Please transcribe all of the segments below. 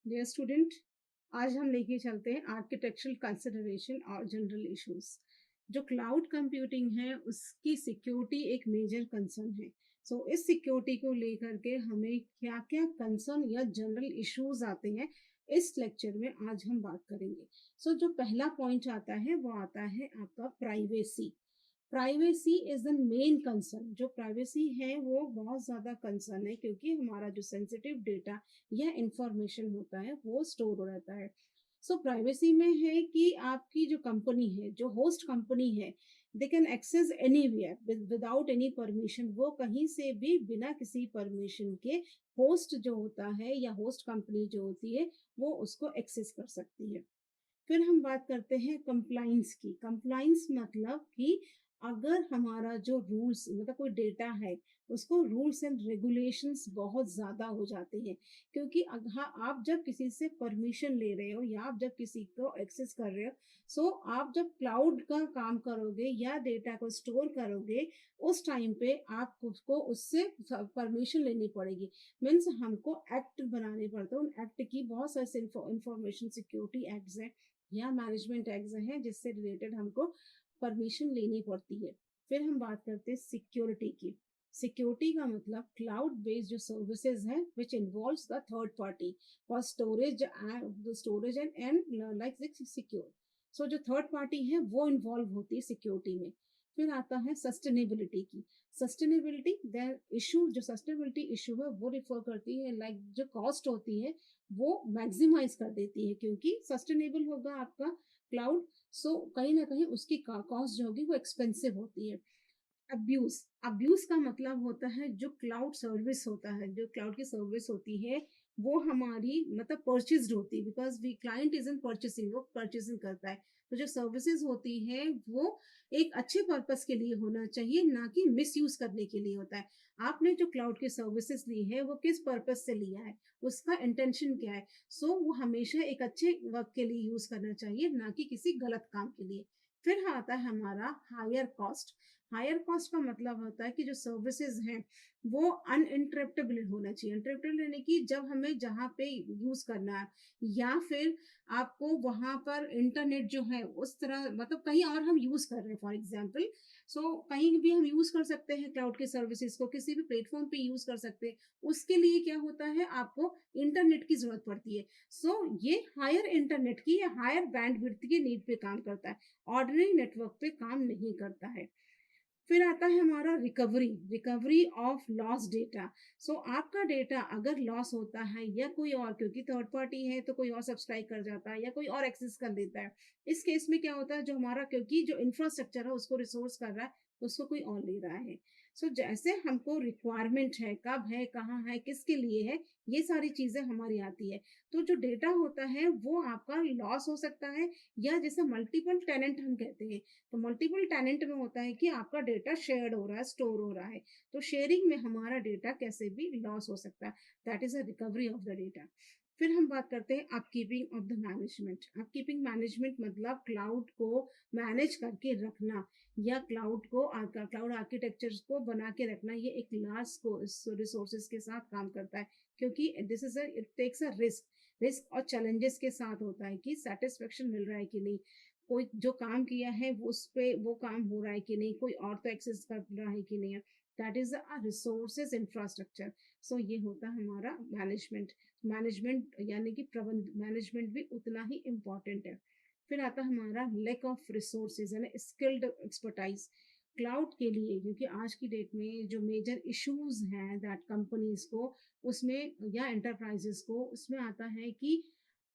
Dear student, आज हम लेके चलते हैं आर्किटेक्चरल कंसिडरेशन और जनरल इश्यूज। जो क्लाउड कंप्यूटिंग है उसकी सिक्योरिटी एक मेजर कंसर्न है। इस सिक्योरिटी को लेकर के हमें क्या क्या कंसर्न या जनरल इश्यूज आते हैं, इस लेक्चर में आज हम बात करेंगे। जो पहला पॉइंट आता है वो आता है आपका privacy. Privacy is the main concern. जो प्राइवेसी है वो बहुत ज़्यादा कंसर्न है, क्योंकि हमारा जो सेंसिटिव डेटा या इंफॉर्मेशन होता है वो स्टोर हो रहता है। प्राइवेसी में है कि आपकी जो कंपनी है, जो होस्ट कंपनी है, they can access anywhere without any permission. वो कहीं से भी बिना किसी परमिशन के होस्ट जो होता है या होस्ट कंपनी जो होती है वो उसको एक्सेस कर सकती है। फिर हम बात करते हैं कंप्लाइंस की। कंप्लाइंस मतलब कि अगर हमारा जो रूल्स मतलब कोई डेटा है उसको रूल्स एंड रेगुलेशंस बहुत ज़्यादा हो जाते हैं, क्योंकि हाँ, आप जब किसी से परमिशन ले रहे हो या आप जब किसी को एक्सेस कर रहे हो, आप जब क्लाउड का काम करोगे या डेटा को स्टोर करोगे, उस टाइम पे आपको उससे परमिशन लेनी पड़ेगी। मीन्स हमको एक्ट बनाने पड़ते हैं। उन एक्ट की बहुत सारे इंफॉर्मेशन सिक्योरिटी एक्ट है या मैनेजमेंट एक्ट हैं जिससे रिलेटेड हमको परमिशन लेनी पड़ती है। फिर हम बात करते हैं सिक्योरिटी की। सिक्योरिटी का मतलब क्लाउड बेस्ड जो सर्विसेज है which involves the third party for storage and like secure. जो थर्ड पार्टी है वो इन्वॉल्व होती है सिक्योरिटी में। फिर आता है सस्टेनेबिलिटी की। सस्टेनेबिलिटी देयर इशू, जो सस्टेनेबिलिटी इशू है वो रिफर करती है लाइक जो कॉस्ट होती है वो मैक्सिमाइज कर देती है, क्योंकि सस्टेनेबल होगा आपका क्लाउड। कहीं ना कहीं उसकी कॉस्ट जो होगी वो एक्सपेंसिव होती है। अब्यूज। अब्यूज का मतलब होता है जो क्लाउड सर्विस होता है, जो क्लाउड की सर्विस होती है वो हमारी मतलब परचेज होती है, because we client is in purchasing, वो परचेसिंग करता है। जो सर्विसेज होती है वो एक अच्छे पर्पस के लिए होना चाहिए, ना कि मिस यूज करने के लिए होता है। आपने जो क्लाउड की सर्विसेज ली है वो किस पर्पस से लिया है, उसका इंटेंशन क्या है। वो हमेशा एक अच्छे वर्क के लिए यूज करना चाहिए, ना कि किसी गलत काम के लिए। फिर आता है हमारा हायर कॉस्ट। हायर कॉस्ट का मतलब होता है कि जो सर्विसेज हैं वो अनइंटरप्टेबल होना चाहिए। इंटरप्टेबल यानी कि जब हमें जहाँ पे यूज करना है या फिर आपको वहां पर इंटरनेट जो है उस तरह मतलब कहीं और हम यूज कर रहे हैं, फॉर एग्जाम्पल कहीं भी हम यूज कर सकते हैं क्लाउड के सर्विसेज को, किसी भी प्लेटफॉर्म पे यूज कर सकते हैं। उसके लिए क्या होता है, आपको इंटरनेट की जरूरत पड़ती है। ये हायर इंटरनेट की या हायर बैंडविड्थ की नीड पे काम करता है, ऑर्डिनरी नेटवर्क पे काम नहीं करता है। फिर आता है हमारा recovery. Recovery of loss data. आपका डेटा अगर लॉस होता है या कोई और, क्योंकि थर्ड पार्टी है तो कोई और सब्सक्राइब कर जाता है या कोई और एक्सेस कर लेता है, इस केस में क्या होता है, जो हमारा क्योंकि जो इंफ्रास्ट्रक्चर है उसको रिसोर्स कर रहा है, उसको कोई और ले रहा है। जैसे हमको रिक्वायरमेंट है, कब है, कहाँ है, किसके लिए है, ये सारी चीजें हमारी आती है। जो डेटा होता है वो आपका लॉस हो सकता है, या जैसे मल्टीपल टेनेंट हम कहते हैं, तो मल्टीपल टेनेंट में होता है कि आपका डेटा शेयर्ड हो रहा है, स्टोर हो रहा है। शेयरिंग में हमारा डेटा कैसे भी लॉस हो सकता है। That is a recovery of the data. फिर हम बात करते हैं upkeeping of the management. Upkeeping management मतलब क्लाउड को मैनेज करके रखना, या क्लाउड आर्किटेक्चर को बना के रखना। ये एक लार्ज को रिसोर्सेज के साथ काम करता है, क्योंकि this is it takes a risk. Risk और चैलेंजेस के साथ होता है कि सेटिस्फेक्शन मिल रहा है कि नहीं, कोई जो काम किया है वो उस पे वो काम हो रहा है कि नहीं, कोई और तो एक्सेस कर रहा है कि नहीं। That is a resources infrastructure. ये होता है हमारा मैनेजमेंट। मैनेजमेंट यानी कि प्रबंध मैनेजमेंट भी उतना ही इम्पोर्टेंट है। फिर आता है हमारा लैक ऑफ रिसोर्सेज यानी स्किल्ड एक्सपर्टाइज। क्लाउड के लिए, क्योंकि आज की डेट में जो मेजर इश्यूज हैं दैट कंपनीज को उसमें या एंटरप्राइजेस को उसमें आता है कि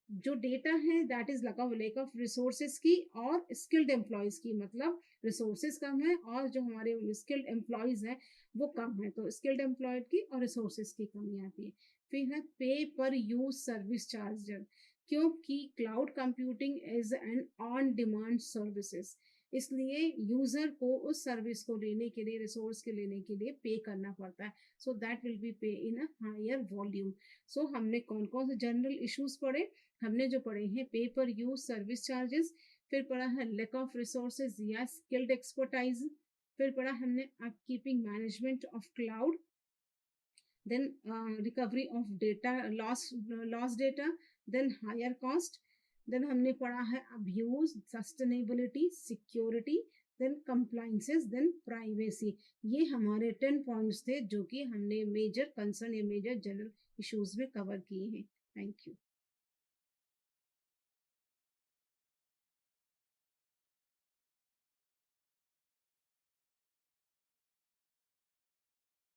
जो डेटा है that is lake of resources की और स्किल्ड एम्प्लॉयज की। मतलब रिसोर्सेज कम है और जो हमारे स्किल्ड एम्प्लॉयज हैं वो कम है, तो स्किल्ड एम्प्लॉयड की और रिसोर्सेज की कमी आती है। फिर है पे पर यूज सर्विस चार्ज, क्योंकि cloud computing is an on demand services, इसलिए यूजर को उस सर्विस को लेने के लिए, रिसोर्स के लेने के लिए पे करना पड़ता है। दैट विल बी पे इन अ हायर वॉल्यूम। हमने कौन कौन से जनरल इश्यूज पढ़े, हमने जो पढ़े हैं पे पर यूज सर्विस चार्जेस, फिर पढ़ा है लैक ऑफ रिसोर्सेज या स्किल्ड एक्सपर्टाइज, फिर पढ़ा हमने upkeeping management of cloud, then recovery of data, lost data, then higher cost, then हमने पढ़ा है abuse, sustainability, security, then compliances, then privacy. ये हमारे 10 पॉइंट्स थे जो कि हमने मेजर कंसर्न या मेजर जनरल इश्यूज में कवर किए हैं. Thank you.